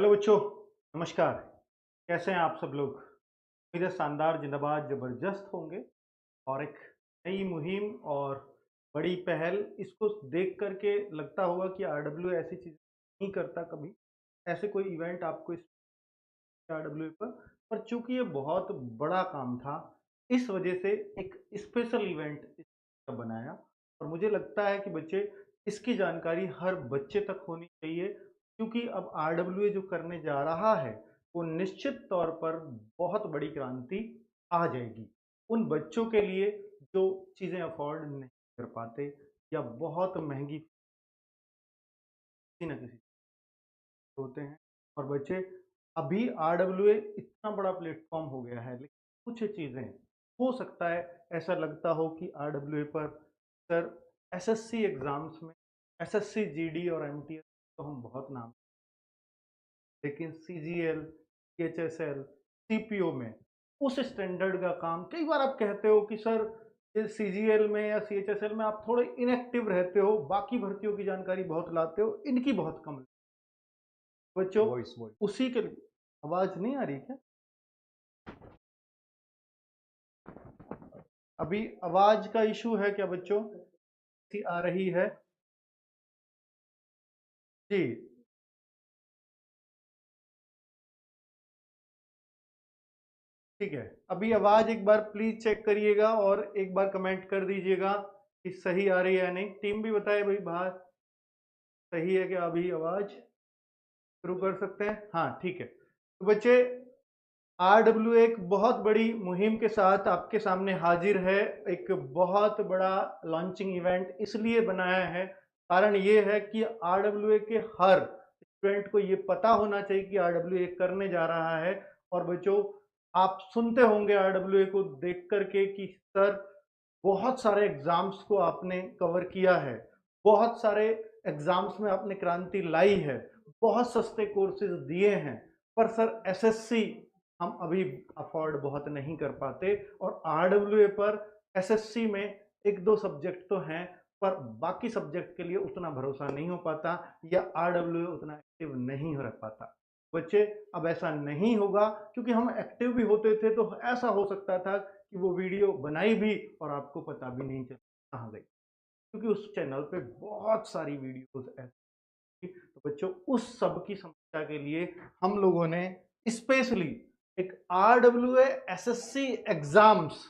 Hello बच्चों, नमस्कार। कैसे हैं आप सब लोग? उम्मीद है शानदार, जिंदाबाद, ज़बरदस्त होंगे। और एक नई मुहिम और बड़ी पहल, इसको देख कर के लगता होगा कि आरडब्ल्यू ऐसी चीज़ नहीं करता कभी। ऐसे कोई इवेंट आपको इस आरडब्ल्यू पर चूंकि ये बहुत बड़ा काम था, इस वजह से एक स्पेशल इवेंट बनाया। और मुझे लगता है कि बच्चे, इसकी जानकारी हर बच्चे तक होनी चाहिए, क्योंकि अब आरडब्ल्यू जो करने जा रहा है वो निश्चित तौर पर बहुत बड़ी क्रांति आ जाएगी उन बच्चों के लिए जो चीज़ें अफोर्ड नहीं कर पाते या बहुत महंगी किसी न किसी होते हैं। और बच्चे, अभी आरडब्ल्यूए इतना बड़ा प्लेटफॉर्म हो गया है, लेकिन कुछ चीज़ें हो सकता है ऐसा लगता हो कि आरडब्ल्यूए पर सर एसएससी एग्जाम्स में एसएससी जीडी और एमटीएस तो हम बहुत नाम, लेकिन सीजीएल, सीएचएसएल, सीपीओ में उस स्टैंडर्ड का काम कई बार आप कहते हो कि सर ये सीजीएल में या सीएचएसएल में आप थोड़े इनएक्टिव रहते हो, बाकी भर्तियों की जानकारी बहुत लाते हो, इनकी बहुत कम। बच्चों, वॉइस वॉइस उसी के लिए आवाज नहीं आ रही क्या? अभी आवाज का इशू है क्या बच्चों? कि आ रही है जी। ठीक है, अभी आवाज एक बार प्लीज चेक करिएगा और एक बार कमेंट कर दीजिएगा कि सही आ रही है या नहीं। टीम भी बताए भाई बाहर सही है क्या? अभी आवाज शुरू कर सकते हैं? हाँ ठीक है। तो बच्चे, आरडब्ल्यू एक बहुत बड़ी मुहिम के साथ आपके सामने हाजिर है। एक बहुत बड़ा लॉन्चिंग इवेंट इसलिए बनाया है, कारण ये है कि आरडब्ल्यू के हर स्टूडेंट को ये पता होना चाहिए कि आरडब्ल्यू करने जा रहा है। और बच्चों, आप सुनते होंगे आरडब्ल्यू को देख करके कि सर बहुत सारे एग्जाम्स को आपने कवर किया है, बहुत सारे एग्जाम्स में आपने क्रांति लाई है, बहुत सस्ते कोर्सेज दिए हैं, पर सर एसएससी हम अभी अफोर्ड बहुत नहीं कर पाते। और आरडब्ल्यूए पर एसएससी में एक दो सब्जेक्ट तो हैं, पर बाकी सब्जेक्ट के लिए उतना भरोसा नहीं हो पाता या आरडब्ल्यूए उतना एक्टिव नहीं रह पाता। बच्चे, अब ऐसा नहीं होगा, क्योंकि हम एक्टिव भी होते थे तो ऐसा हो सकता था कि वो वीडियो बनाई भी और आपको पता भी नहीं चला कहाँ गई, क्योंकि उस चैनल पे बहुत सारी वीडियोस ऐसी थी। तो बच्चों, उस सब की समस्या के लिए हम लोगों ने स्पेशली एक आरडब्ल्यूए एसएससी एग्जाम्स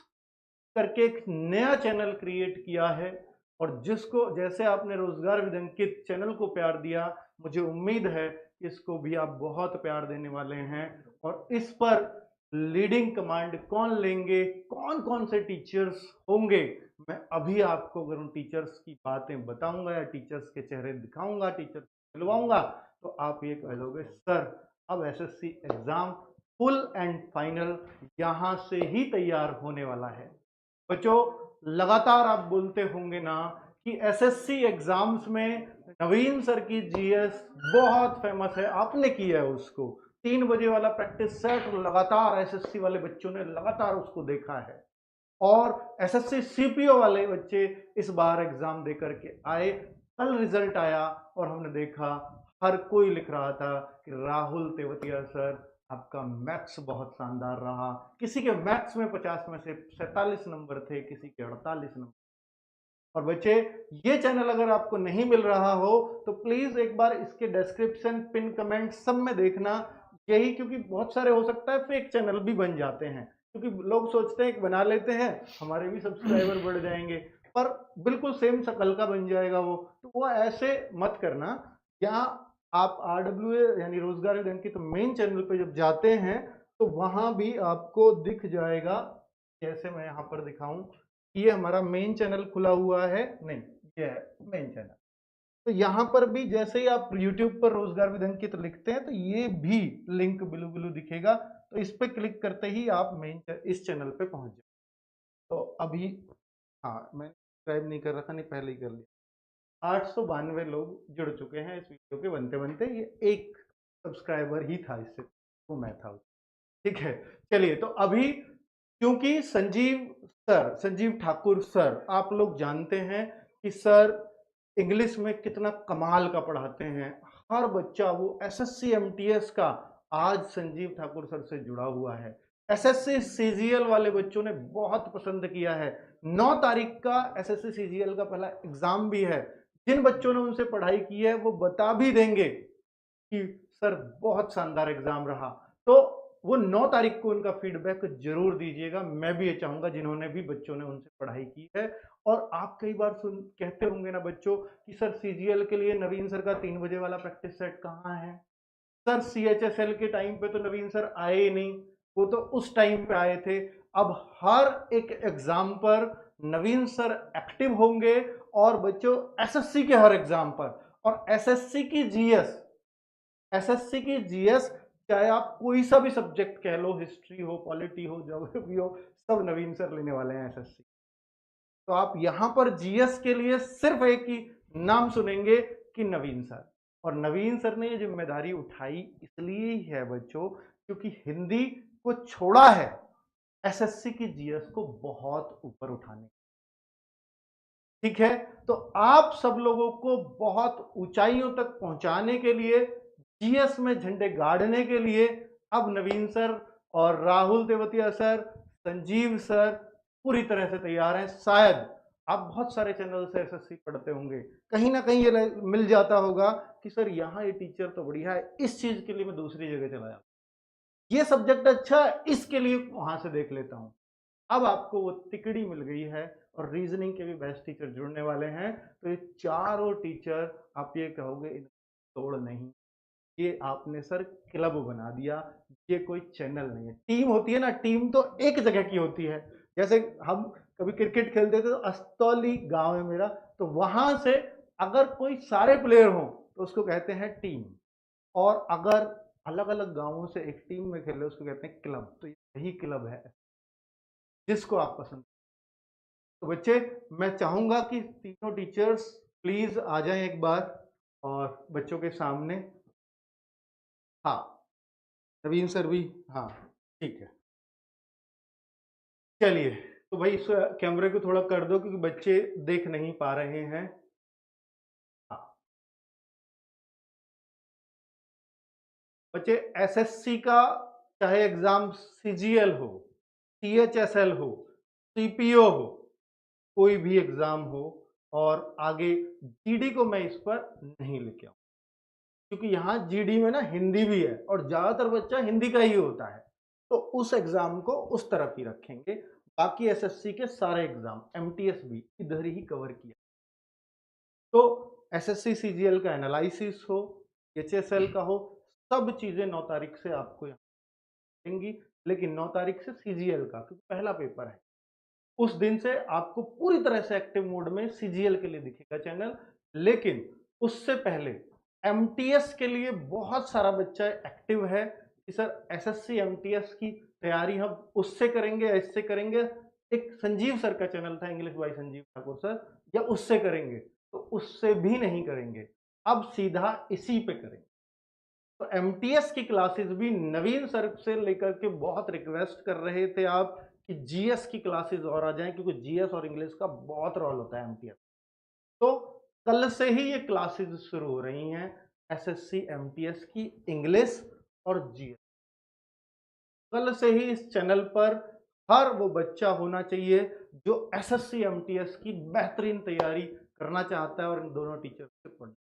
करके एक नया चैनल क्रिएट किया है। और जिसको जैसे आपने रोजगार विदंकित चैनल को प्यार दिया, मुझे उम्मीद है कि इसको भी आप बहुत प्यार देने वाले हैं। और इस पर लीडिंग कमांड कौन लेंगे, कौन कौन से टीचर्स होंगे, मैं अभी आपको अगर उन टीचर्स की बातें बताऊंगा या टीचर्स के चेहरे दिखाऊंगा, टीचर्स मिलवाऊंगा, तो आप ये कह दोगे सर अब SSC exam full and final यहां से ही तैयार होने वाला है। बच्चों, लगातार आप बोलते होंगे ना कि एसएससी एग्जाम्स में नवीन सर की जीएस बहुत फेमस है, आपने किया है उसको। 3 बजे वाला प्रैक्टिस सेट लगातार एसएससी वाले बच्चों ने लगातार उसको देखा है। और एसएससी सीपीओ वाले बच्चे इस बार एग्जाम दे करके आए, कल रिजल्ट आया और हमने देखा हर कोई लिख रहा था कि राहुल तेवतिया सर आपका मैथ्स बहुत शानदार रहा। किसी के मैथ्स में 50 में से 47 नंबर थे, किसी के 48 नंबर। और बच्चे, ये चैनल अगर आपको नहीं मिल रहा हो तो प्लीज एक बार इसके डिस्क्रिप्शन, पिन कमेंट सब में देखना। यही, क्योंकि बहुत सारे हो सकता है फेक चैनल भी बन जाते हैं, क्योंकि लोग सोचते हैं कि बना लेते हैं हमारे भी सब्सक्राइबर बढ़ जाएंगे, पर बिल्कुल सेम शकल का बन जाएगा वो। तो वो ऐसे मत करना। यहाँ आप आरडब्ल्यू यानी रोजगार अंकित मेन चैनल पे जब जाते हैं तो वहां भी आपको दिख जाएगा, जैसे मैं यहाँ पर दिखाऊं, ये हमारा मेन चैनल खुला हुआ है, नहीं ये है मेन चैनल। तो यहाँ पर भी जैसे ही आप YouTube पर रोजगार विद अंकित लिखते हैं तो ये भी लिंक ब्लू ब्लू दिखेगा, तो इस पे क्लिक करते ही आप मेन इस चैनल पे पहुंच जाए। तो अभी, हाँ मैं सब्सक्राइब नहीं कर रहा था, नहीं पहले ही कर लिया। 892 लोग जुड़ चुके हैं इस वीडियो के बनते बनते, ये एक सब्सक्राइबर ही था इससे, वो मैं था। ठीक है, चलिए। तो अभी क्योंकि संजीव ठाकुर सर, आप लोग जानते हैं कि सर इंग्लिश में कितना कमाल का पढ़ाते हैं। हर बच्चा वो एसएससी एमटीएस का आज संजीव ठाकुर सर से जुड़ा हुआ है। एसएससी सीजीएल वाले बच्चों ने बहुत पसंद किया है। 9 तारीख का एसएससी सीजीएल का पहला एग्जाम भी है। जिन बच्चों ने उनसे पढ़ाई की है वो बता भी देंगे कि सर बहुत शानदार एग्जाम रहा। तो वो 9 तारीख को उनका फीडबैक जरूर दीजिएगा। मैं भी ये चाहूंगा जिन्होंने भी बच्चों ने उनसे पढ़ाई की है। और आप कई बार सुन कहते होंगे ना बच्चों कि सर सीजीएल के लिए नवीन सर का 3 बजे वाला प्रैक्टिस सेट कहाँ है। सर सीएचएसएल के टाइम पे तो नवीन सर आए ही नहीं, वो तो उस टाइम पे आए थे। अब हर एक एग्जाम पर नवीन सर एक्टिव होंगे और बच्चों एसएससी के हर एग्जाम पर और एसएससी की जीएस चाहे आप कोई सा भी सब्जेक्ट कह लो, हिस्ट्री हो, पॉलिटी हो, ज्योग्राफी हो, सब नवीन सर लेने वाले हैं एसएससी। तो आप यहां पर जीएस के लिए सिर्फ एक ही नाम सुनेंगे कि नवीन सर। और नवीन सर ने ये जिम्मेदारी उठाई इसलिए ही है बच्चों क्योंकि हिंदी को छोड़ा है एसएससी की जीएस को बहुत ऊपर उठाने। ठीक है, तो आप सब लोगों को बहुत ऊंचाइयों तक पहुंचाने के लिए, जीएस में झंडे गाड़ने के लिए अब नवीन सर और राहुल तेवतिया सर, संजीव सर पूरी तरह से तैयार हैं। शायद आप बहुत सारे चैनल से एसएससी पढ़ते होंगे, कहीं ना कहीं ये मिल जाता होगा कि सर यहाँ ये टीचर तो बढ़िया है, इस चीज के लिए मैं दूसरी जगह चला जाता, ये सब्जेक्ट अच्छा है इसके लिए वहां से देख लेता हूँ। अब आपको वो तिकड़ी मिल गई है और रीजनिंग के भी बेस्ट टीचर जुड़ने वाले हैं। तो ये चारों टीचर आप ये कहोगे तोड़ नहीं, ये आपने सर क्लब बना दिया, ये कोई चैनल नहीं है। टीम होती है ना, टीम तो एक जगह की होती है। जैसे हम कभी क्रिकेट खेलते थे तो अस्तौली गांव है मेरा, तो वहां से अगर कोई सारे प्लेयर हों तो उसको कहते हैं टीम। और अगर अलग अलग गांवों से एक टीम में खेले उसको कहते हैं क्लब। तो यही क्लब है जिसको आप पसंद। तो बच्चे मैं चाहूंगा कि तीनों टीचर्स प्लीज आ जाएं एक बार और बच्चों के सामने। हाँ, नवीन सर भी, हाँ ठीक है। चलिए, तो भाई इस कैमरे को थोड़ा कर दो क्योंकि बच्चे देख नहीं पा रहे हैं। हाँ बच्चे, एसएससी का चाहे एग्जाम सीजीएल हो, सीएचएसएल हो, सीपीओ हो, कोई भी एग्जाम हो, और आगे जीडी को मैं इस पर नहीं लेके आऊँ क्योंकि यहाँ जीडी में ना हिंदी भी है और ज्यादातर बच्चा हिंदी का ही होता है। तो उस एग्जाम को उस तरफ ही रखेंगे। बाकी एसएससी के सारे एग्जाम, एमटीएस भी इधर ही कवर किया। तो एसएससी सीजीएल का एनालिसिस हो, एचएसएल का हो, सब चीजें 9 तारीख से आपको यहाँ मिलेंगी। लेकिन 9 तारीख से सीजीएल का क्योंकि पहला पेपर है, उस दिन से आपको पूरी तरह से एक्टिव मोड में सीजीएल के लिए दिखेगा चैनल। लेकिन उससे पहले एमटीएस के लिए बहुत सारा बच्चा एक्टिव है कि सर एसएससी एमटीएस की तैयारी हम उससे करेंगे या इससे करेंगे। एक संजीव सर का चैनल था, English by Sanjeev Thakur sir, या उससे करेंगे, तो उससे भी नहीं करेंगे, अब सीधा इसी पे करेंगे। तो एमटीएस की क्लासेस भी नवीन सर से लेकर के बहुत रिक्वेस्ट कर रहे थे आप कि जीएस की क्लासेस और आ जाएं क्योंकि जीएस और इंग्लिश का बहुत रोल होता है एमटीएस। तो कल से ही ये क्लासेस शुरू हो रही हैं एसएससी एमटीएस की, इंग्लिश और जीएस। कल से ही इस चैनल पर हर वो बच्चा होना चाहिए जो एसएससी एमटीएस की बेहतरीन तैयारी करना चाहता है और इन दोनों टीचर से पढ़ना।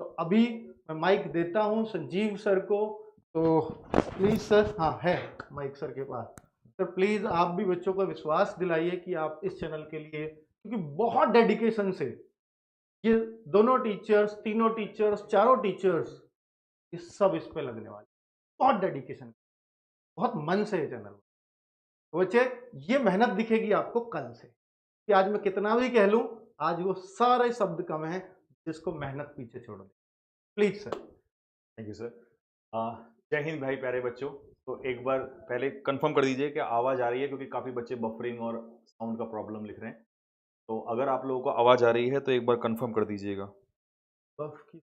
तो अभी मैं माइक देता हूं संजीव सर को। तो प्लीज सर, हाँ है माइक सर के पास। सर प्लीज आप भी बच्चों को विश्वास दिलाइए कि आप इस चैनल के लिए, क्योंकि बहुत डेडिकेशन से ये दोनों टीचर्स, तीनों टीचर्स, चारों टीचर्स, ये सब इस पे लगने वाले, बहुत डेडिकेशन, बहुत मन से ये चैनल। बच्चे ये मेहनत दिखेगी आपको कल से कि आज मैं कितना भी कह लूं, आज वो सारे शब्द कम है जिसको मेहनत पीछे छोड़ दे। Please sir. Thank you sir. Jai Hind भाई प्यारे बच्चों। तो एक बार पहले कंफर्म कर दीजिए कि आवाज़ आ रही है, क्योंकि काफ़ी बच्चे बफरिंग और साउंड का प्रॉब्लम लिख रहे हैं। तो अगर आप लोगों को आवाज़ आ रही है तो एक बार कंफर्म कर दीजिएगा। बफ की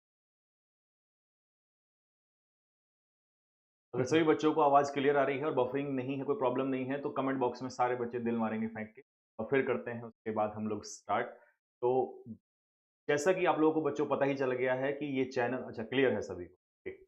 अगर सभी बच्चों को आवाज़ क्लियर आ रही है और बफरिंग नहीं है, कोई प्रॉब्लम नहीं है, तो कमेंट बॉक्स में सारे बच्चे दिल मारेंगे फेंक के, और फिर करते हैं उसके बाद हम लोग स्टार्ट। तो जैसा कि आप लोगों को बच्चों पता ही चल गया है कि ये चैनल अच्छा क्लियर है सभी को? ठीक।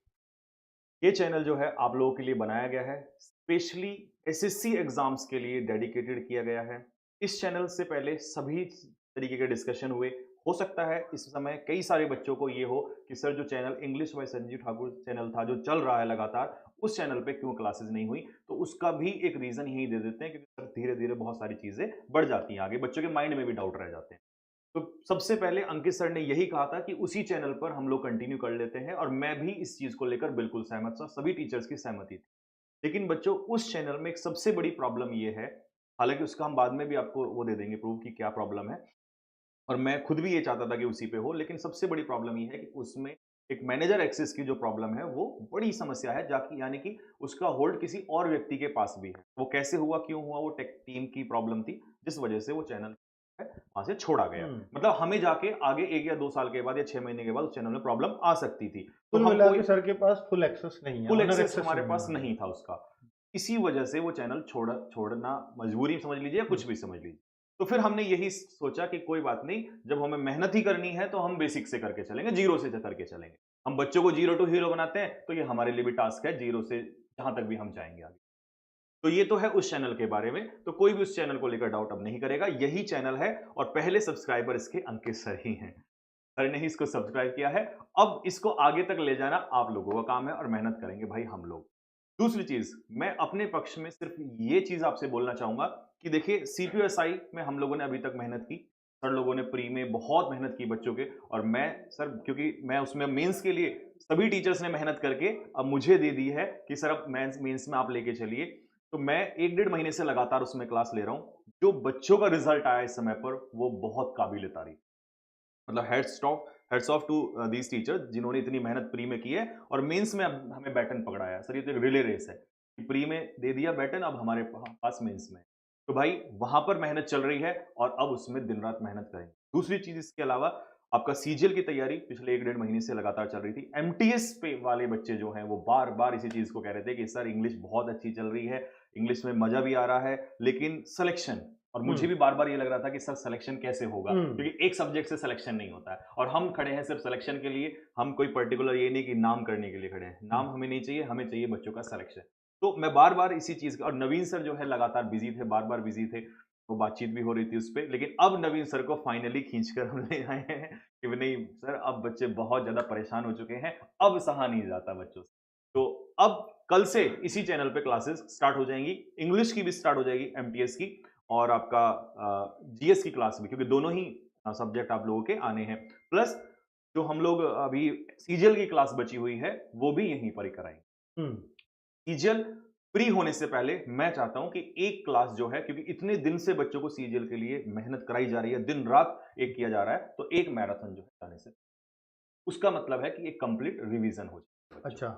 ये चैनल जो है आप लोगों के लिए बनाया गया है, स्पेशली एसएससी एग्जाम्स के लिए डेडिकेटेड किया गया है। इस चैनल से पहले सभी तरीके के डिस्कशन हुए। हो सकता है इस समय कई सारे बच्चों को ये हो कि सर जो channel English by Sanjeev Thakur channel था जो चल रहा है लगातार, उस चैनल पे क्यों क्लासेस नहीं हुई? तो उसका भी एक रीज़न यही दे देते हैं क्योंकि सर धीरे-धीरे बहुत सारी चीज़ें बढ़ जाती हैं आगे, बच्चों के माइंड में भी डाउट रह जाते हैं। तो सबसे पहले अंकित सर ने यही कहा था कि उसी चैनल पर हम लोग कंटिन्यू कर लेते हैं और मैं भी इस चीज़ को लेकर बिल्कुल सहमत था, सभी टीचर्स की सहमति थी। लेकिन बच्चों उस चैनल में एक सबसे बड़ी प्रॉब्लम ये है, हालाँकि उसका हम बाद में भी आपको वो दे देंगे प्रूफ कि क्या प्रॉब्लम है और मैं खुद भी ये चाहता था कि उसी पे हो, लेकिन सबसे बड़ी प्रॉब्लम ये है कि उसमें एक मैनेजर एक्सेस की जो प्रॉब्लम है, वो बड़ी समस्या है जाकि यानी कि उसका होल्ड किसी और व्यक्ति के पास भी है। वो कैसे हुआ, क्यों हुआ, वो टेक टीम की प्रॉब्लम थी, जिस वजह से वो चैनल है, वहाँ से छोड़ा गया। हुँ। मतलब हमें जाके आगे 1 या 2 साल के बाद या 6 महीने के बाद उस चैनल में प्रॉब्लम आ सकती थी। तो कुल हम मिला कोई के सर के पास फुल एक्सेस नहीं है, फुल ओनर एक्सेस एक्सेस हमारे नहीं पास है। नहीं था उसका। इसी वजह से वो चैनल छोड़ना मजबूरी समझ लीजिए या हुँ, कुछ भी समझ लीजिए। तो फिर हमने यही सोचा कि कोई बात नहीं, जब हमें मेहनत ही करनी है तो हम बेसिक से करके चलेंगे, ज़ीरो से करके चलेंगे। हम बच्चों को ज़ीरो टू हीरो बनाते हैं, तो ये हमारे लिए भी टास्क है ज़ीरो से जहाँ तक भी हम जाएँगे आगे। तो ये तो है उस चैनल के बारे में, तो कोई भी उस चैनल को लेकर डाउट अब नहीं करेगा, यही चैनल है और पहले सब्सक्राइबर इसके अंकित सर ही हैं। सर ने ही इसको सब्सक्राइब किया है, अब इसको आगे तक ले जाना आप लोगों का काम है और मेहनत करेंगे भाई हम लोग। दूसरी चीज़, मैं अपने पक्ष में सिर्फ़ ये चीज़ आपसे बोलना चाहूँगा कि देखिए सीपीएसई में हम लोगों ने अभी तक मेहनत की। सर लोगों ने प्री में बहुत मेहनत की बच्चों के और मैं सर क्योंकि मैं उसमें मेंस के लिए सभी टीचर्स ने मेहनत करके अब मुझे दे दी है कि सर अब मेंस में आप लेके चलिए। तो मैं 1 डेढ़ महीने से लगातार उसमें क्लास ले रहा हूँ। जो बच्चों का रिज़ल्ट आया इस समय पर वो बहुत काबिल-ए-तारीफ़ मतलब hats off to these teachers जिन्होंने इतनी मेहनत प्री में की है और मेंस में अब हमें बैटन पकड़ाया है। सर ये तो एक रिले रेस है। कि प्री में दे दिया बैटन अब हमारे पास मेंस में। तो भाई वहाँ पर मेहनत चल रही है और अब उसमें दिन-रात मेहनत करेंगे। दूसरी चीज़ इसके अलावा आपका सीजीएल की तैयारी पिछले 1 डेढ़ महीने से लगातार चल रही थी। एमटीएस पे वाले बच्चे जो हैं वो बार-बार इसी चीज़ को कह रहे थे कि सर इंग्लिश बहुत अच्छी चल रही है, इंग्लिश में मज़ा भी आ रहा है, लेकिन सिलेक्शन और हुँ, मुझे भी बार-बार ये लग रहा था कि सर सिलेक्शन कैसे होगा? हुँ, क्योंकि एक सब्जेक्ट से सिलेक्शन नहीं होता है और हम खड़े हैं सिर्फ सिलेक्शन के लिए, हम कोई पर्टिकुलर ये नहीं कि नाम करने के लिए खड़े हैं। हुँ, नाम हमें नहीं चाहिए, हमें चाहिए बच्चों का सिलेक्शन। तो मैं बार-बार इसी चीज़ का और नवीन सर जो है लगातार बिज़ी थे, बार-बार बिज़ी थे, तो बातचीत भी हो रही थी उसपे। लेकिन अब नवीन सर को फाइनली खींच कर हम ले आए हैं कि नहीं सर अब बच्चे बहुत ज़्यादा परेशान हो चुके हैं, अब सहा नहीं जाता बच्चों से। तो अब कल से इसी चैनल पे क्लासेस स्टार्ट हो जाएँगी, इंग्लिश की भी स्टार्ट हो जाएगी एमटीएस की और आपका जीएस की क्लास भी क्योंकि दोनों ही सब्जेक्ट आप लोगों के आने हैं। प्लस जो हम लोग अभी सीजीएल की क्लास बची हुई है, वो भी यहीं पर ही कराएँगे। हुँ। सीजीएल फ्री होने से पहले मैं चाहता हूँ कि एक क्लास जो है क्योंकि इतने दिन से बच्चों को सीजीएल के लिए मेहनत कराई जा रही है, दिन-रात एक किया जा रहा है, तो एक मैराथन जो है जाने से उसका मतलब है कि एक कंप्लीट रिवीजन हो जाए बच्चों अच्छा,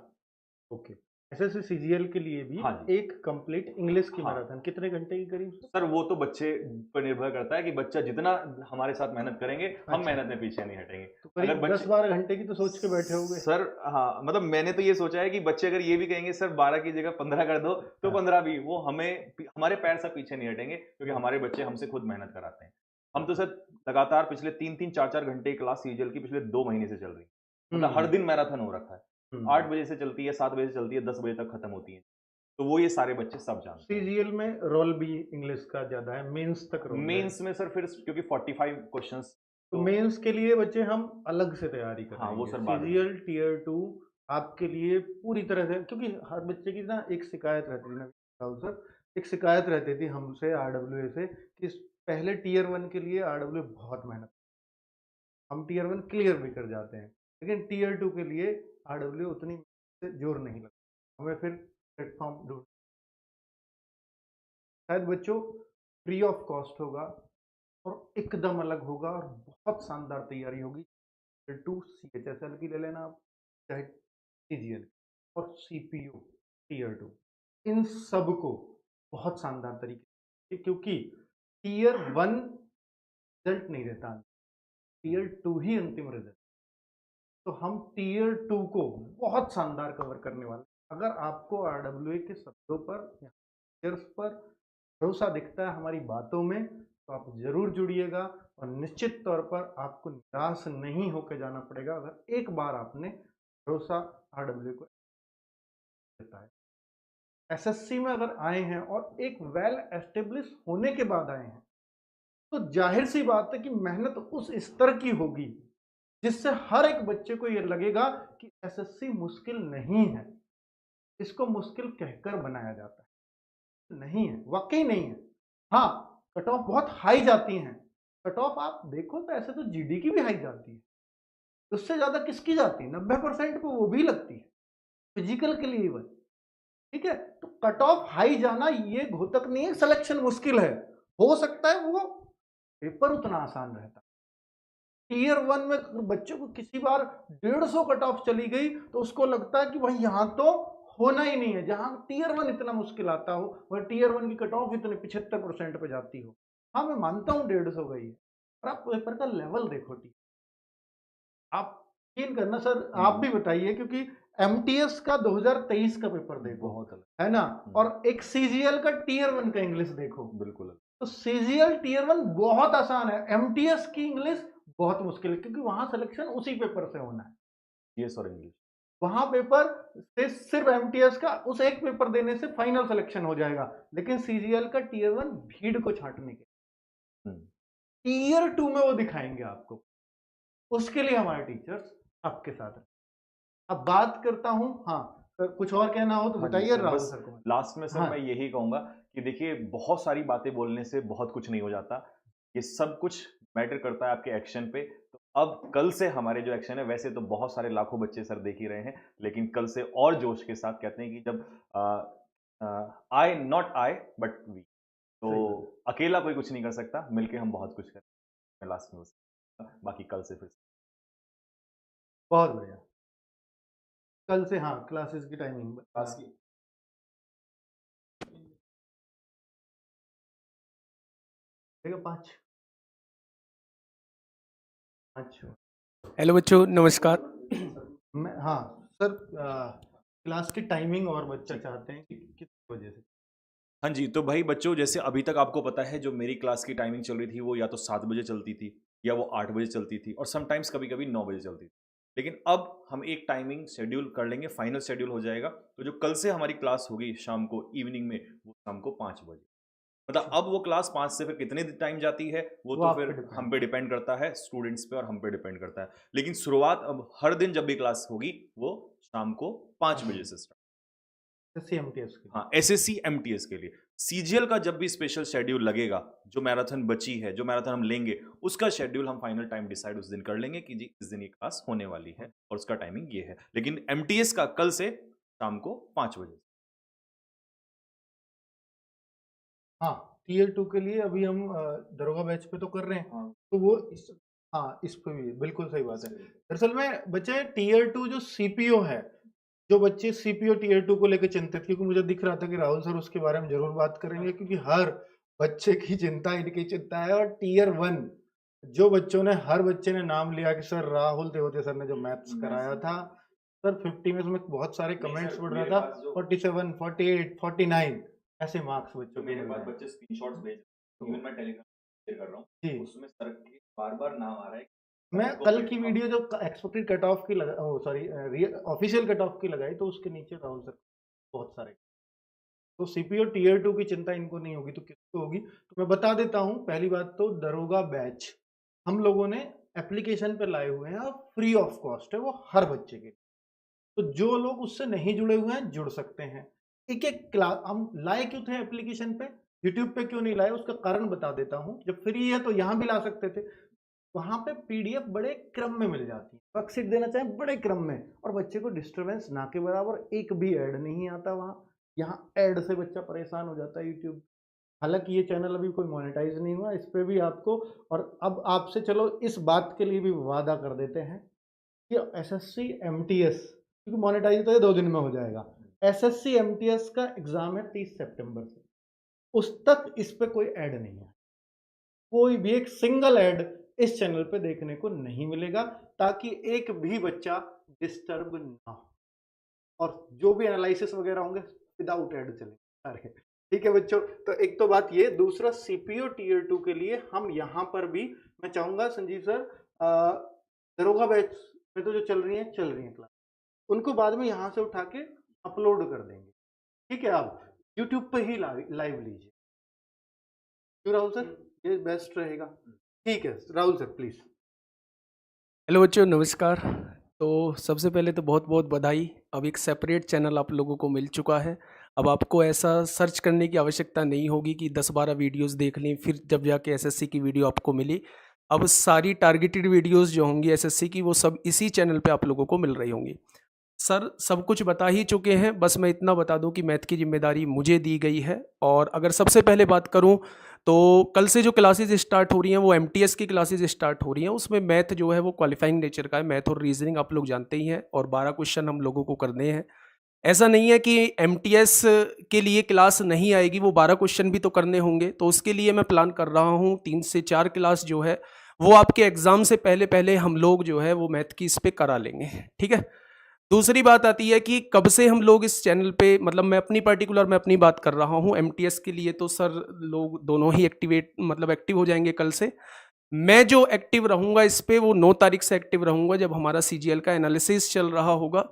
ओके। एसएससी सीजीएल के लिए भी हाँ जी, एक कंप्लीट इंग्लिश की हाँ। मैराथन कितने घंटे की करीब सर? सर वो तो बच्चे पर निर्भर करता है कि बच्चा जितना हमारे साथ मेहनत करेंगे, हम अच्छा, मेहनत में पीछे नहीं हटेंगे। तो अगर करीब बच्चे 10-12 घंटे की तो सोच के बैठे होंगे? सर हाँ, मतलब मैंने तो ये सोचा है कि बच्चे अगर ये भी कहेंगे सर 12 की जगह 15 कर दो, तो हाँ, 15 भी वो हमारे पैर से पीछे नहीं हटेंगे क्योंकि हुँ, हमारे बच्चे हमसे खुद मेहनत कराते हैं। हम तो अच्छा। सर लगातार पिछले 3-3 4-4 घंटे की क्लास सीजीएल की पिछले 2 महीने से चल रही है। मतलब हर हुँ, दिन मैराथन हो रखा है। हुँ। 8 बजे से चलती है, 7 बजे से चलती है, 10 बजे तक खत्म होती है। तो वो ये सारे बच्चे सब जानते हैं। सीजीएल में रोल भी इंग्लिश का ज़्यादा है, मेंस तक रोल है। मेंस में सर फिर क्योंकि 45 क्वेश्चंस तो तो मेंस के लिए बच्चे हम अलग से तैयारी हाँ, वो कराएँगे। सर बाद में। सीजीएल टियर 2 आपके लिए पूरी तरह से क्योंकि हर बच्चे की ना एक शिकायत रहती थी ना राहुल सर, एक शिकायत रहती थी हमसे आरडब्ल्यूए से कि पहले टियर 1 के लिए आरडब्ल्यूए बहुत मेहनत हम टियर 1 क्लियर भी कर जाते हैं। लेकिन टियर 2 के लिए आरडब्ल्यू उतनी जोर नहीं लगता। हमें फिर प्लेटफ़ॉर्म ढूँढ शायद बच्चों फ्री ऑफ कॉस्ट होगा और एकदम अलग होगा और बहुत शानदार तैयारी होगी। टियर 2 सीएचएसएल की ले लेना आप, चाहे सीजीएल और सीपीयू टियर 2 इन सबको बहुत शानदार तरीके से क्योंकि टियर 1 रिज़ल्ट नहीं देता, टियर 2 ही अंतिम रिज़ल्ट तो हम टियर 2 को बहुत शानदार कवर करने वाले हैं। अगर आपको आरडब्ल्यूए के शब्दों पर या टीयर्स पर भरोसा दिखता है हमारी बातों में, तो आप ज़रूर जुड़िएगा और निश्चित तौर पर आपको निराश नहीं होकर जाना पड़ेगा अगर एक बार आपने भरोसा RW को देता है। एसएससी में अगर आए हैं और एक वेल एस्टेब्लिश होने के बाद आए हैं, तो जाहिर सी बात है कि मेहनत उस स्तर की होगी जिससे हर एक बच्चे को ये लगेगा कि एसएससी मुश्किल नहीं है, इसको मुश्किल कहकर बनाया जाता है। नहीं है, वाकई नहीं है। हाँ, कट ऑफ बहुत हाई जाती हैं। कट ऑफ आप देखो तो ऐसे तो जीडी की भी हाई जाती है, उससे ज्यादा किसकी जाती है? 90% पे वो भी लगती है, फिजिकल के लिए इवन। ठीक है, तो कट ऑफ हाई जाना ये घोतक नहीं है, सिलेक्शन मुश्किल है। हो सकता है वो पेपर उतना आसान रहता। टीयर 1 में बच्चों को किसी बार 150 कट ऑफ चली गई तो उसको लगता है कि भाई यहाँ तो होना ही नहीं है। जहां टीयर 1 इतना मुश्किल आता हो वह टीयर 1 की कट ऑफ इतने 75% पे जाती हो। हाँ, मैं मानता हूँ 150 गई है, पर आप पेपर का लेवल देखो। आप यकीन करना सर, आप भी बताइए, क्योंकि एमटीएस का 2023 का पेपर देखो, बहुत अलग। है ना, और एक सीजीएल का टीयर 1 का इंग्लिश देखो, बिल्कुल अलग। तो सीजीएल टीयर 1 बहुत आसान है, एमटीएस की इंग्लिश बहुत मुश्किल है, क्योंकि वहां सिलेक्शन उसी पेपर से होना है। जीएस और इंग्लिश वहां पेपर से सिर्फ एमटीएस का उस एक पेपर देने से फाइनल सिलेक्शन हो जाएगा, लेकिन सीजीएल का टीयर 1 भीड़ को छांटने के टीयर 2 में वो दिखाएंगे आपको। उसके लिए हमारे टीचर्स आपके साथ हैं। अब बात करता हूं, हाँ सर कुछ और कहना हो तो हाँ जी बताइए सर, राहुल बस सर को। लास्ट में सर हाँ मैं यही कहूंगा कि देखिए बहुत सारी बातें बोलने से बहुत कुछ नहीं हो जाता, ये सब कुछ मैटर करता है आपके एक्शन पे। तो अब कल से हमारे जो एक्शन है, वैसे तो बहुत सारे लाखों बच्चे सर देख ही रहे हैं, लेकिन कल से और जोश के साथ कहते हैं कि जब आई नॉट आई बट वी, तो सही बात है। अकेला कोई कुछ नहीं कर सकता, मिलके हम बहुत कुछ करें। लास्ट में बस बाकी कल से फिर बहुत बढ़िया। कल से हाँ क्लासेस की टाइमिंग क्लास की 5 अच्छा। हेलो बच्चों, नमस्कार। मैं हाँ सर, क्लास की टाइमिंग और बच्चा चाहते हैं कि किस वजह से। हाँ जी, तो भाई बच्चों, जैसे अभी तक आपको पता है जो मेरी क्लास की टाइमिंग चल रही थी वो या तो 7 बजे चलती थी या वो 8 बजे चलती थी और समटाइम्स कभी-कभी 9 बजे चलती थी। लेकिन अब हम एक टाइमिंग शेड्यूल कर लेंगे, फाइनल शेड्यूल हो जाएगा। तो जो कल से हमारी क्लास होगी शाम को इवनिंग में, वो शाम को 5 बजे। मतलब अब वो क्लास 5 से फिर कितने टाइम जाती है वो वो तो आप फिर पे डिपेंड हम पे डिपेंड करता है, स्टूडेंट्स पे और हम पे डिपेंड करता है। लेकिन शुरुआत अब हर दिन जब भी क्लास होगी वो शाम को 5 बजे से स्टार्ट। सीएमटीएस के लिए। हाँ, एसएससी एमटीएस के लिए। सीजीएल का जब भी स्पेशल शेड्यूल लगेगा, जो मैराथन बची है, जो मैराथन हम लेंगे, उसका शेड्यूल हम फाइनल टाइम डिसाइड उस दिन कर लेंगे कि जी इस दिन ये क्लास होने वाली है और उसका टाइमिंग ये है। लेकिन एमटीएस का कल से शाम को 5 बजे। हाँ, टीयर 2 के लिए अभी हम दरोगा बैच पे तो कर रहे हैं। हाँ। तो वो इस पे भी बिल्कुल सही बात है। दरअसल में बच्चे टीयर 2 जो सीपीओ है, जो बच्चे सीपीओ टीयर 2 को लेकर चिंतित, क्योंकि मुझे दिख रहा था कि राहुल सर उसके बारे में जरूर बात करेंगे, क्योंकि हर बच्चे की चिंता इनकी चिंता है। और टीयर 1 जो बच्चों ने, हर बच्चे ने नाम लिया कि सर राहुल देवते सर ने जो मैथ्स कराया था सर 50 में, उसमें बहुत सारे कमेंट्स पढ़ रहा था, 47 48 49 ऐसे मार्क्स बच्चों के मिल रहे हैं। बच्चे स्क्रीनशॉट्स भेज, इवन मैं टेलीग्राम शेयर कर रहा हूँ, जी, उसमें सर के बार-बार नाम आ रहा है। मैं कल की वीडियो जो एक्सपेक्टेड कट ऑफ की लगा, सॉरी ऑफिशियल कट ऑफ की लगाई, तो उसके नीचे राहुल सर बहुत सारे। तो सीपीओ टीयर 2 की चिंता इनको नहीं होगी तो किसको होगी? तो मैं बता देता हूँ। पहली बात तो दरोगा बैच हम लोगों ने एप्लीकेशन पे लाए हुए हैं और फ्री ऑफ कॉस्ट है वो हर बच्चे के लिए। तो जो लोग उससे नहीं जुड़े हुए हैं जुड़ सकते हैं। एक एक क्लास हम लाए क्यों थे एप्लीकेशन पे, यूट्यूब पे क्यों नहीं लाए, उसका कारण बता देता हूँ। जब फ्री है तो यहाँ भी ला सकते थे। वहां पे पीडीएफ बड़े क्रम में मिल जाती है, वर्कशीट देना चाहें बड़े क्रम में, और बच्चे को डिस्टरबेंस ना के बराबर एक भी ऐड नहीं आता वहाँ। यहाँ ऐड से बच्चा परेशान हो जाता है यूट्यूब। हालांकि ये चैनल अभी कोई मोनेटाइज नहीं हुआ, इस पे भी आपको, और अब आपसे चलो इस बात के लिए भी वादा कर देते हैं कि एसएससी एमटीएस, क्योंकि मोनेटाइज तो ये 2 दिन में हो जाएगा, एसएससी एमटीएस का एग्जाम है 30 सितंबर से, उस तक इस पे कोई ऐड नहीं है। कोई भी एक सिंगल ऐड इस चैनल पे देखने को नहीं मिलेगा, ताकि एक भी बच्चा डिस्टर्ब ना हो। और जो भी एनालिसिस वगैरह होंगे विदाउट ऐड चलेंगे सारे, ठीक है बच्चों, तो एक तो बात ये, दूसरा सीपीओ टीयर 2 के लिए हम यहाँ पर भी, मैं चाहूंगा संजीव सर, दरोगा बैच में तो जो चल रही है क्लास, उनको बाद में यहाँ से उठा के अपलोड कर देंगे। ठीक है, आप यूट्यूब पे ही लाइव लीजिए। क्यों राहुल सर, ये बेस्ट रहेगा। ठीक है राहुल सर, प्लीज। हेलो बच्चों, नमस्कार। तो सबसे पहले तो बहुत बहुत बधाई। अब एक सेपरेट चैनल आप लोगों को मिल चुका है। अब आपको ऐसा सर्च करने की आवश्यकता नहीं होगी कि 10-12 वीडियोस देख लें फिर जब जाके एसएससी की वीडियो आपको मिली। अब सारी टारगेटेड वीडियोस जो होंगी एसएससी की, वो सब इसी चैनल पे आप लोगों को मिल रही होंगी। सर सब कुछ बता ही चुके हैं, बस मैं इतना बता दूं कि मैथ की जिम्मेदारी मुझे दी गई है। और अगर सबसे पहले बात करूं तो कल से जो क्लासेस स्टार्ट हो रही हैं वो एमटीएस की क्लासेस स्टार्ट हो रही हैं। उसमें मैथ जो है वो क्वालिफाइंग नेचर का है, मैथ और रीजनिंग आप लोग जानते ही हैं, और 12 क्वेश्चन हम लोगों को करने हैं। ऐसा नहीं है कि एमटीएस के लिए क्लास नहीं आएगी, वो 12 क्वेश्चन भी तो करने होंगे। तो उसके लिए मैं प्लान कर रहा हूँ 3 से 4 क्लास जो है वो आपके एग्ज़ाम से पहले पहले हम लोग जो है वो मैथ की इस पे करा लेंगे। ठीक है। दूसरी बात आती है कि कब से हम लोग इस चैनल पे, मतलब मैं अपनी बात कर रहा हूँ। एमटीएस के लिए तो सर लोग दोनों ही एक्टिव हो जाएंगे कल से। मैं जो एक्टिव रहूँगा इस पे वो 9 तारीख से एक्टिव रहूँगा, जब हमारा सीजीएल का एनालिसिस चल रहा होगा।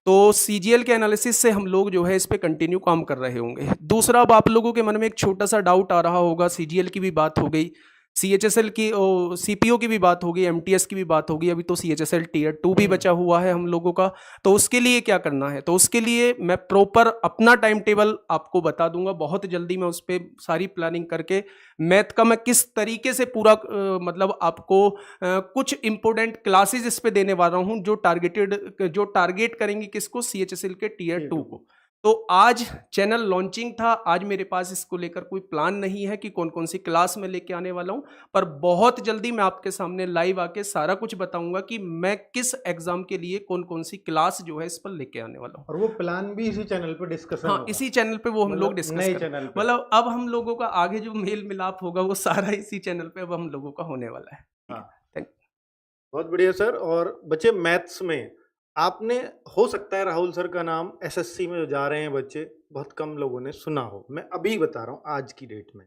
तो सीजीएल के एनालिसिस से हम लोग जो है इस पे कंटिन्यू काम कर रहे होंगे। दूसरा, अब आप लोगों के मन में एक छोटा सा डाउट आ रहा होगा, सीजीएल की भी बात हो गई, सीएचएसएल की सीपीओ की भी बात होगी, एमटीएस की भी बात होगी, अभी तो सीएचएसएल टीयर 2 भी बचा हुआ है हम लोगों का। तो उसके लिए क्या करना है, तो उसके लिए मैं प्रॉपर अपना टाइम टेबल आपको बता दूंगा बहुत जल्दी। मैं उस पर सारी प्लानिंग करके मैथ का मैं किस तरीके से पूरा मतलब आपको कुछ इंपॉर्टेंट क्लासेस इस पे देने वाला हूं जो टारगेट करेंगी किसको, सीएचएसएल के टीयर 2 को। तो आज चैनल लॉन्चिंग था, आज मेरे पास इसको लेकर कोई प्लान नहीं है कि कौन कौन सी क्लास मैं लेके आने वाला हूं, पर बहुत जल्दी मैं आपके सामने लाइव आके सारा कुछ बताऊंगा कि मैं किस एग्जाम के लिए कौन कौन सी क्लास जो है इस पर लेके आने वाला हूं। और वो प्लान भी इसी चैनल पे डिस्कशन हाँ, होगा। इसी चैनल पे वो हम लोग डिस्कस नए करेंगे। चैनल पे। मतलब अब हम लोगों का आगे जो मेल मिलाप होगा वो सारा इसी चैनल पे अब हम लोगों का होने वाला है। हाँ, थैंक यू। बहुत बढ़िया सर। और बच्चे मैथ्स में आपने, हो सकता है राहुल सर का नाम एसएससी में जो जा रहे हैं बच्चे, बहुत कम लोगों ने सुना हो। मैं अभी बता रहा हूँ आज की डेट में,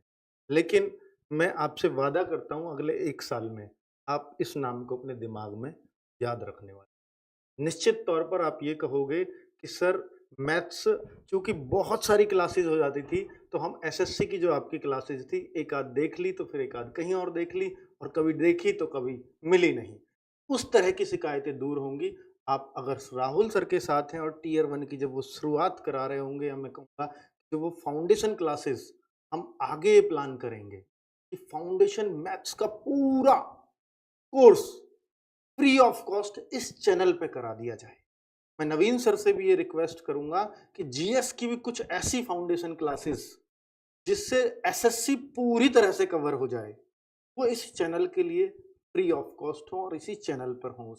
लेकिन मैं आपसे वादा करता हूँ अगले 1 साल में आप इस नाम को अपने दिमाग में याद रखने वाले। निश्चित तौर पर आप ये कहोगे कि सर मैथ्स, चूंकि बहुत सारी क्लासेस हो जाती थी, तो हम एसएससी की जो आपकी क्लासेस थी एक आध देख ली, तो फिर एक आध कहीं और देख ली, और कभी देखी तो कभी मिली नहीं। उस तरह की शिकायतें दूर होंगी। आप अगर राहुल सर के साथ हैं और टीयर 1 की जब वो शुरुआत करा रहे होंगे, मैं कहूँगा कि वो फाउंडेशन क्लासेस हम आगे प्लान करेंगे कि फाउंडेशन मैथ्स का पूरा कोर्स फ्री ऑफ कॉस्ट इस चैनल पे करा दिया जाए। मैं नवीन सर से भी ये रिक्वेस्ट करूंगा कि जीएस की भी कुछ ऐसी फाउंडेशन क्लासेस जिससे एसएससी पूरी तरह से कवर हो जाए, वो इस चैनल के लिए फ्री ऑफ कॉस्ट हो और इसी चैनल पर हो।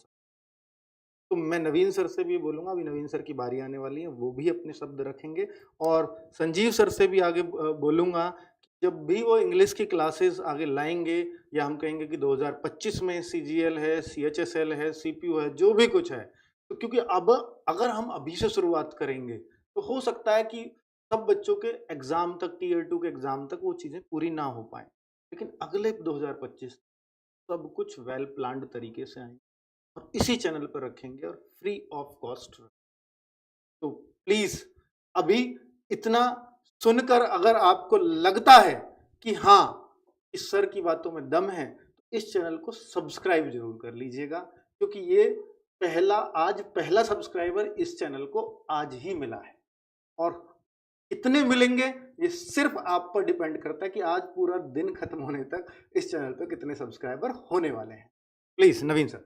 तो मैं नवीन सर से भी बोलूंगा, अभी नवीन सर की बारी आने वाली है, वो भी अपने शब्द रखेंगे। और संजीव सर से भी आगे बोलूंगा कि जब भी वो इंग्लिश की क्लासेस आगे लाएंगे, या हम कहेंगे कि 2025 में सीजीएल है, सीएचएसएल है, सीपीयू है, जो भी कुछ है, तो क्योंकि अब अगर हम अभी से शुरुआत करेंगे तो हो सकता है कि सब बच्चों के एग्जाम तक, टीयर 2 के एग्जाम तक वो चीजें पूरी ना हो पाए, लेकिन अगले 2025 सब कुछ वेल प्लान्ड तरीके से आएंगे और इसी चैनल पर रखेंगे और फ्री ऑफ कॉस्ट। तो प्लीज अभी इतना सुनकर अगर आपको लगता है कि हाँ इस सर की बातों में दम है, तो इस चैनल को सब्सक्राइब जरूर कर लीजिएगा, क्योंकि ये आज पहला सब्सक्राइबर इस चैनल को आज ही मिला है। और कितने मिलेंगे ये सिर्फ आप पर डिपेंड करता है कि आज पूरा दिन खत्म होने तक इस चैनल पर कितने सब्सक्राइबर होने वाले हैं। Please Naveen sir.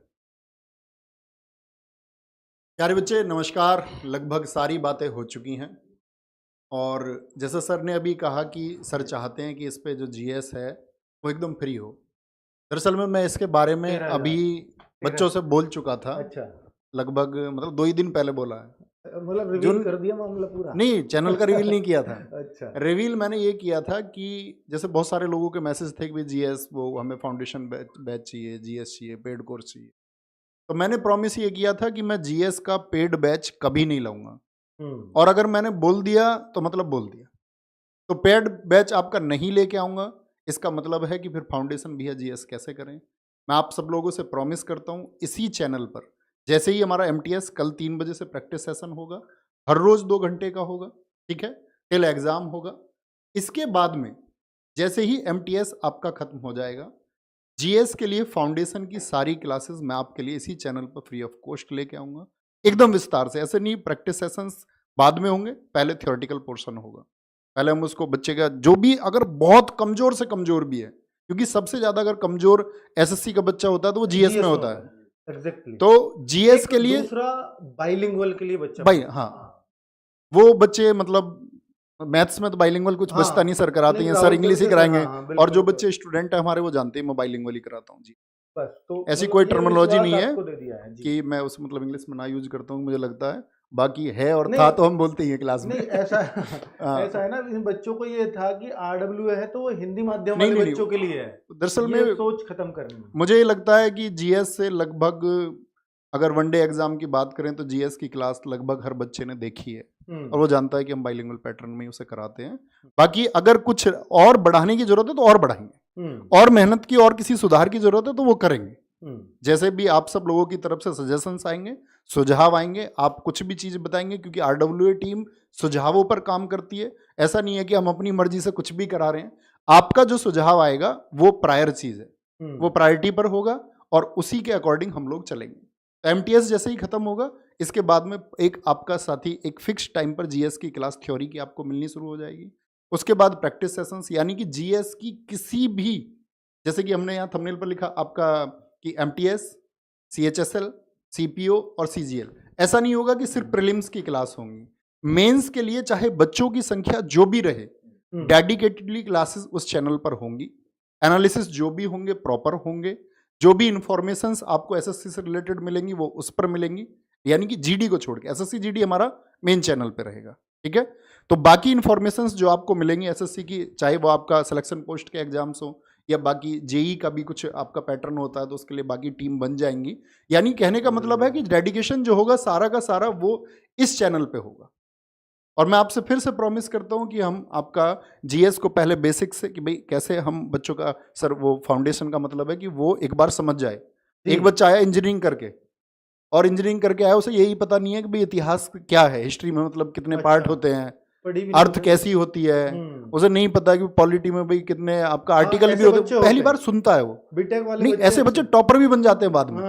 प्यारे बच्चे नमस्कार। लगभग सारी बातें हो चुकी हैं, और जैसा सर ने अभी कहा कि सर चाहते हैं कि इस पे जो जीएस है वो एकदम फ्री हो। दरअसल में मैं इसके बारे में अभी बच्चों से बोल चुका था। अच्छा, लगभग मतलब 2 ही दिन पहले बोला है। मतलब रिवील कर दिया मामला पूरा? नहीं, चैनल का रिवील नहीं किया था। अच्छा, रिवील मैंने ये किया था कि जैसे बहुत सारे लोगों के मैसेज थे कि जीएस, वो हमें फाउंडेशन बैच चाहिए, जीएस चाहिए, पेड कोर्स चाहिए। तो मैंने प्रॉमिस ये किया था कि मैं जीएस का पेड बैच कभी नहीं लाऊंगा, और अगर मैंने बोल दिया तो मतलब बोल दिया। तो पेड बैच आपका नहीं लेके आऊँगा, इसका मतलब है कि फिर फाउंडेशन भैया जीएस कैसे करें। मैं आप सब लोगों से प्रॉमिस करता हूँ इसी चैनल पर, जैसे ही हमारा एमटीएस कल 3 बजे से प्रैक्टिस सेशन होगा, हर रोज़ 2 घंटे का होगा, ठीक है, टिल एग्ज़ाम होगा। इसके बाद में जैसे ही एमटीएस आपका खत्म हो जाएगा, जीएस के लिए फाउंडेशन की सारी क्लासेस मैं आपके लिए इसी चैनल पर फ्री ऑफ कॉस्ट लेके आऊँगा, एकदम विस्तार से। ऐसे नहीं प्रैक्टिस सेशंस बाद में होंगे, पहले थ्योरेटिकल पोर्शन होगा। पहले हम उसको बच्चे का जो भी अगर बहुत कमज़ोर से कमज़ोर भी है, क्योंकि सबसे ज़्यादा अगर कमज़ोर एसएससी का बच्चा होता है तो वो जीएस में होता है। एग्जैक्टली। तो जीएस के लिए दूसरा बाइलिंगुअल के लिए बच्चा भाई, हाँ, वो बच्चे मतलब मैथ्स में तो बाइलिंगुअल कुछ हाँ, बचता नहीं, सर कराते नहीं, हैं, सर राहुल इंग्लिश ही सर के कराएंगे। हाँ, हाँ, और बिल्कुल, जो बिल्कुल। बच्चे स्टूडेंट है हमारे वो जानते हैं मैं बाइलिंगुअल ही कराता हूँ जी। बस तो ऐसी मतलब कोई ये टर्मिनोलॉजी विश्वास नहीं है आपको दे दिया है जी। कि मैं उस मतलब इंग्लिश में ना यूज करता हूँ, मुझे लगता है बाकी है और नहीं, था तो हम बोलते ही हैं क्लास में। नहीं ऐसा हाँ। ऐसा है ना, इन बच्चों को ये था कि आरडब्ल्यू है तो वो हिंदी माध्यम नहीं, वाले नहीं, बच्चों के लिए है, दरअसल ये में सोच खत्म करनी है। मुझे ये लगता है कि जीएस से लगभग अगर वनडे एग्जाम की बात करें तो जीएस की क्लास लगभग हर बच्चे ने देखी है और वो जानता है कि हम बाइलिंगुअल पैटर्न में ही उसे कराते हैं। बाकी अगर कुछ और बढ़ाने की जरूरत है तो और बढ़ाएंगे, और मेहनत की और किसी सुधार की जरूरत है तो वो करेंगे। जैसे भी आप सब लोगों की तरफ से सजेशंस आएंगे, सुझाव आएंगे, आप कुछ भी चीज बताएंगे, क्योंकि आरडब्ल्यूए टीम सुझावों पर काम करती है। ऐसा नहीं है कि हम अपनी मर्जी से कुछ भी करा रहे हैं। आपका जो सुझाव आएगा वो प्रायर चीज है, वो प्रायोरिटी पर होगा और उसी के अकॉर्डिंग हम लोग चलेंगे। एमटीएस जैसे ही खत्म होगा इसके बाद में एक आपका साथी एक फिक्स टाइम पर जीएस की क्लास थ्योरी की आपको मिलनी शुरू हो जाएगी। उसके बाद प्रैक्टिस सेशंस, यानी कि जीएस की किसी भी, जैसे कि हमने यहाँ थंबनेल पर लिखा आपका कि एमटीएस, सीएचएसएल, सीपीओ और सीजीएल, ऐसा नहीं होगा कि सिर्फ प्रीलिम्स की क्लास होंगी। मेंस के लिए चाहे बच्चों की संख्या जो भी रहे, डेडिकेटेडली क्लासेस उस चैनल पर होंगी। एनालिसिस जो भी होंगे प्रॉपर होंगे, जो भी इंफॉर्मेशंस आपको एसएससी से रिलेटेड मिलेंगी वो उस पर मिलेंगी, यानी कि जीडी को छोड़ के। एसएससी जीडी हमारा मेन चैनल पे रहेगा, ठीक है। तो बाकी इंफॉर्मेशंस जो आपको मिलेंगी एसएससी की, चाहे वो आपका सिलेक्शन पोस्ट के एग्जाम्स हो या बाकी जेई का भी कुछ आपका पैटर्न होता है तो उसके लिए बाकी टीम बन जाएंगी। यानी कहने का मतलब है कि डेडिकेशन जो होगा सारा का सारा वो इस चैनल पे होगा। और मैं आपसे फिर से प्रॉमिस करता हूं कि हम आपका जीएस को पहले बेसिक से कि भाई कैसे हम बच्चों का, सर वो फाउंडेशन का मतलब है कि वो एक बार समझ जाए। एक बच्चा आया इंजीनियरिंग करके और इंजीनियरिंग करके आया, उसे यही पता नहीं है कि भाई इतिहास क्या है, हिस्ट्री में मतलब कितने पार्ट होते हैं, अर्थ कैसी होती है, उसे नहीं पता कि पॉलिटी में भाई कितने आपका आर्टिकल भी होते हैं, पहली बार सुनता है वो। बीटेक वाले नहीं, ऐसे बच्चे टॉपर भी बन जाते हैं बाद में,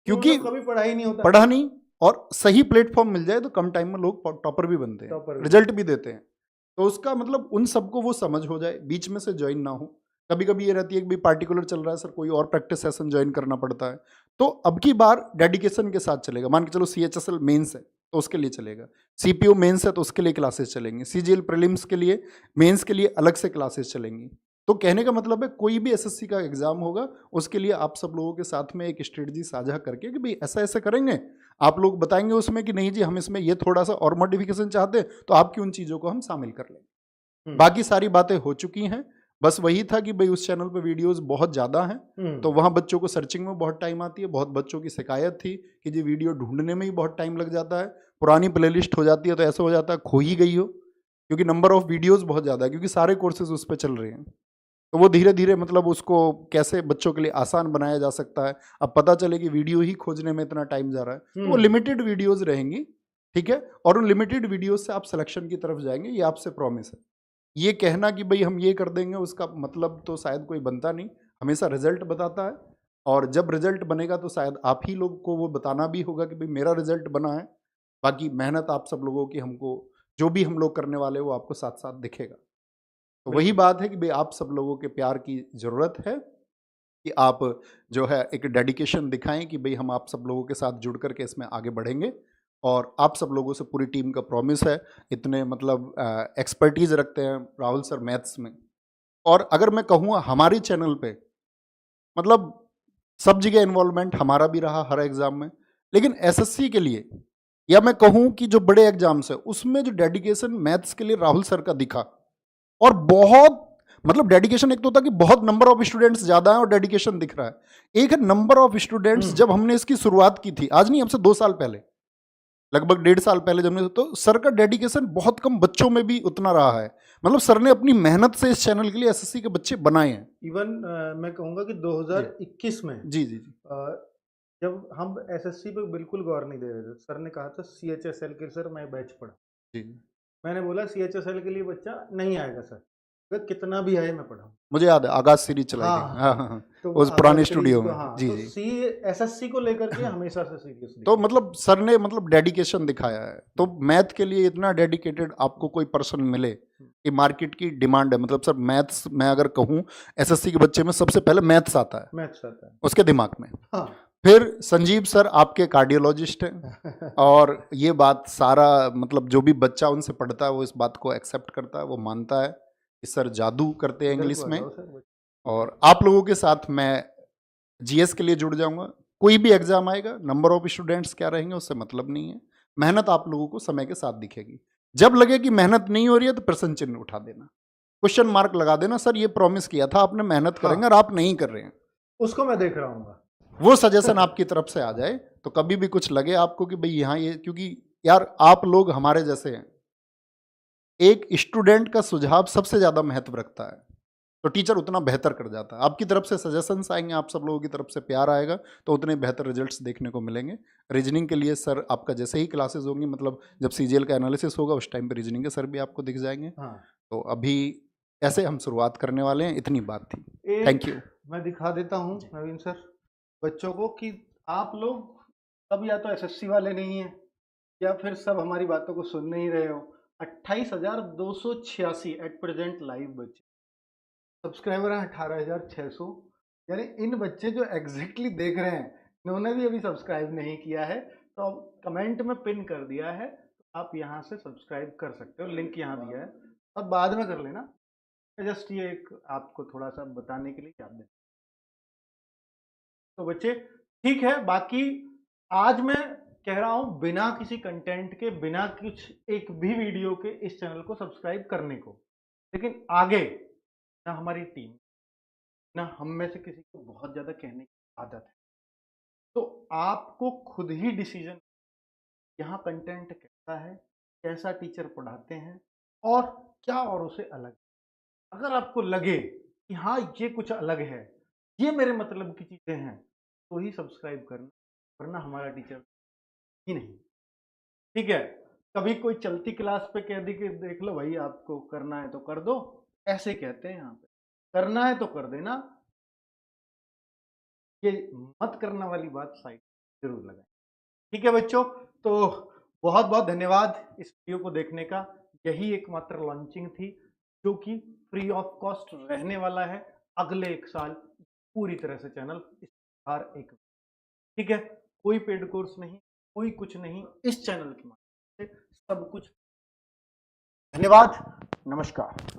क्योंकि कभी पढ़ाई नहीं होता, पढ़ा नहीं, और सही प्लेटफॉर्म मिल जाए तो कम टाइम में लोग टॉपर भी बनते हैं, रिजल्ट भी देते हैं। तो उसका मतलब उन सबको वो समझ हो जाए, बीच में से ज्वाइन ना हो। कभी कभी ये रहती है कि भाई पार्टिकुलर चल रहा है सर, कोई और प्रैक्टिस सेशन ज्वाइन करना पड़ता है, तो अब की बार डेडिकेशन के साथ चलेगा। मान के चलो सीएचएसएल मेंस है तो उसके लिए चलेगा, सीपीओ मेंस है तो उसके लिए क्लासेस चलेंगे, सीजीएल प्रीलिम्स के लिए, मेंस के लिए अलग से क्लासेस चलेंगी। तो कहने का मतलब है कोई भी एसएससी का एग्जाम होगा उसके लिए आप सब लोगों के साथ में एक स्ट्रेटजी साझा करके कि भाई ऐसा ऐसा करेंगे, आप लोग बताएंगे उसमें कि नहीं जी हम इसमें ये थोड़ा सा और मॉडिफिकेशन चाहते हैं, तो आपकी उन चीज़ों को हम शामिल कर लेंगे। बाकी सारी बातें हो चुकी हैं, बस वही था कि भाई उस चैनल पे वीडियोस बहुत ज़्यादा हैं तो वहाँ बच्चों को सर्चिंग में बहुत टाइम आती है। बहुत बच्चों की शिकायत थी कि जी वीडियो ढूंढने में ही बहुत टाइम लग जाता है, पुरानी प्लेलिस्ट हो जाती है तो ऐसा हो जाता है खो ही गई हो, क्योंकि नंबर ऑफ वीडियोस बहुत ज़्यादा है, क्योंकि सारे कोर्सेज उस पर चल रहे हैं। तो वो धीरे धीरे मतलब उसको कैसे बच्चों के लिए आसान बनाया जा सकता है। अब पता चले कि वीडियो ही खोजने में इतना टाइम जा रहा है, तो वो लिमिटेड वीडियोज रहेंगी, ठीक है, और उन लिमिटेड वीडियोज से आप सिलेक्शन की तरफ जाएंगे, ये आपसे प्रॉमिस है। ये कहना कि भाई हम ये कर देंगे उसका मतलब तो शायद कोई बनता नहीं, हमेशा रिजल्ट बताता है, और जब रिजल्ट बनेगा तो शायद आप ही लोग को वो बताना भी होगा कि भाई मेरा रिजल्ट बना है। बाकी मेहनत आप सब लोगों की, हमको जो भी हम लोग करने वाले वो आपको साथ साथ दिखेगा। तो वही बात है कि भाई आप सब लोगों के प्यार की ज़रूरत है कि आप जो है एक डेडिकेशन दिखाएं कि भाई हम आप सब लोगों के साथ जुड़ करके इसमें आगे बढ़ेंगे। और आप सब लोगों से पूरी टीम का प्रॉमिस है, इतने मतलब एक्सपर्टीज़ रखते हैं राहुल सर मैथ्स में, और अगर मैं कहूँ हमारे चैनल पे मतलब सब जगह इन्वॉल्वमेंट हमारा भी रहा हर एग्ज़ाम में, लेकिन एसएससी के लिए या मैं कहूँ कि जो बड़े एग्जाम्स है उसमें जो डेडिकेशन मैथ्स के लिए राहुल सर का दिखा, और बहुत मतलब डेडिकेशन, एक तो होता कि बहुत नंबर ऑफ स्टूडेंट्स ज़्यादा है और डेडिकेशन दिख रहा है, एक है नंबर ऑफ स्टूडेंट्स। जब हमने इसकी शुरुआत की थी, आज नहीं हमसे 2 साल पहले, लगभग 1.5 साल पहले जब हमने, तो सर का डेडिकेशन बहुत कम बच्चों में भी उतना रहा है। मतलब सर ने अपनी मेहनत से इस चैनल के लिए एसएससी के बच्चे बनाए हैं। इवन मैं कहूँगा कि 2021 में जी जी जी जब हम एसएससी पे बिल्कुल गौर नहीं दे रहे थे, सर ने कहा था सीएचएसएल के सर मैं बैच पढ़ा। जी। मैंने बोला सीएचएसएल के लिए बच्चा नहीं आएगा सर, अगर कितना भी आए मैं पढ़ाऊँ। मुझे याद है आगाज सीरीज चलाई हाँ, थी। हाँ, हाँ हाँ हाँ तो उस आगाज पुराने सीरीज स्टूडियो को, में। हाँ, जी तो जी। एसएससी को लेकर के हमेशा से सीरियस तो मतलब सर ने मतलब डेडिकेशन दिखाया है। तो मैथ के लिए इतना डेडिकेटेड आपको कोई पर्सन मिले कि मार्केट की डिमांड है, मतलब सर मैथ्स मैं अगर कहूँ एसएससी के बच्चे में सबसे पहले मैथ्स आता है मैथ्स आता है। उसके दिमाग में। हाँ। फिर संजीव सर आपके कार्डियोलॉजिस्ट हैं और ये बात सारा मतलब जो भी बच्चा उनसे पढ़ता है वो इस बात को एक्सेप्ट करता है, वो मानता है कि सर जादू करते हैं इधर इंग्लिश को आ में। जाओ सर। और आप लोगों के साथ मैं जीएस के लिए जुड़ जाऊंगा। कोई भी एग्जाम आएगा नंबर ऑफ स्टूडेंट्स क्या रहेंगे उससे मतलब नहीं है, मेहनत आप लोगों को समय के साथ दिखेगी। जब लगे कि मेहनत नहीं हो रही है तो प्रश्न चिन्ह उठा देना, क्वेश्चन मार्क लगा देना, सर ये प्रॉमिस किया था आपने मेहनत करेंगे हाँ। और आप नहीं कर रहे हैं, उसको मैं देख रहा हूँ। वो सजेशन आपकी तरफ से आ जाए तो कभी भी कुछ लगे आपको कि भाई यहाँ ये, क्योंकि यार आप लोग हमारे जैसे हैं, एक स्टूडेंट का सुझाव सबसे ज्यादा महत्व रखता है तो टीचर उतना बेहतर कर जाता है। आपकी तरफ से सजेशंस आएंगे, आप सब लोगों की तरफ से प्यार आएगा तो उतने बेहतर रिजल्ट्स देखने को मिलेंगे। रीजनिंग के लिए सर आपका जैसे ही क्लासेस होंगी, मतलब जब सीजीएल का एनालिसिस होगा उस टाइम पे रीजनिंग के सर भी आपको दिख जाएंगे। हाँ। तो अभी ऐसे हम शुरुआत करने वाले हैं, इतनी बात थी। Thank you. मैं दिखा देता हूँ नवीन सर बच्चों को कि आप लोग सब या तो एसएससी वाले नहीं हैं या फिर सब हमारी बातों को सुन नहीं रहे हो। 28,286 एट प्रेजेंट लाइव बच्चे, सब्सक्राइबर हैं 18,600। यानी इन बच्चे जो एग्जैक्टली देख रहे हैं इन्होंने भी अभी सब्सक्राइब नहीं किया है, तो अब कमेंट में पिन कर दिया है, तो आप यहाँ से सब्सक्राइब कर सकते हो, लिंक यहाँ दिया है और बाद में कर लेना। जस्ट ये एक आपको थोड़ा सा बताने के लिए याद दें। तो बच्चे ठीक है, बाकी आज मैं कह रहा हूं बिना किसी कंटेंट के, बिना कुछ एक भी वीडियो के इस चैनल को सब्सक्राइब करने को, लेकिन आगे ना हमारी टीम ना हम में से किसी को बहुत ज्यादा कहने की आदत है, तो आपको खुद ही डिसीजन, यहाँ कंटेंट कैसा है, कैसा टीचर पढ़ाते हैं और क्या औरों से अलग है। अगर आपको लगे कि हाँ ये कुछ अलग है, ये मेरे मतलब की चीजें हैं, तो ही सब्सक्राइब करना, वरना हमारा टीचर ही नहीं। ठीक है, कभी कोई चलती क्लास पे कह दी कि देख लो भाई आपको करना है तो कर दो, ऐसे कहते हैं यहाँ पे, करना है तो कर देना, ये मत करना वाली बात साइड जरूर लगाएं। ठीक है बच्चों, तो बहुत बहुत धन्यवाद इस वीडियो को देखने का। यही एकमात्र लॉन्चिंग थी जो कि फ्री ऑफ कॉस्ट रहने वाला है अगले 1 साल पूरी तरह से चैनल हर एक। ठीक है, कोई पेड कोर्स नहीं, कोई कुछ नहीं, इस चैनल के माध्यम से सब कुछ। धन्यवाद, नमस्कार।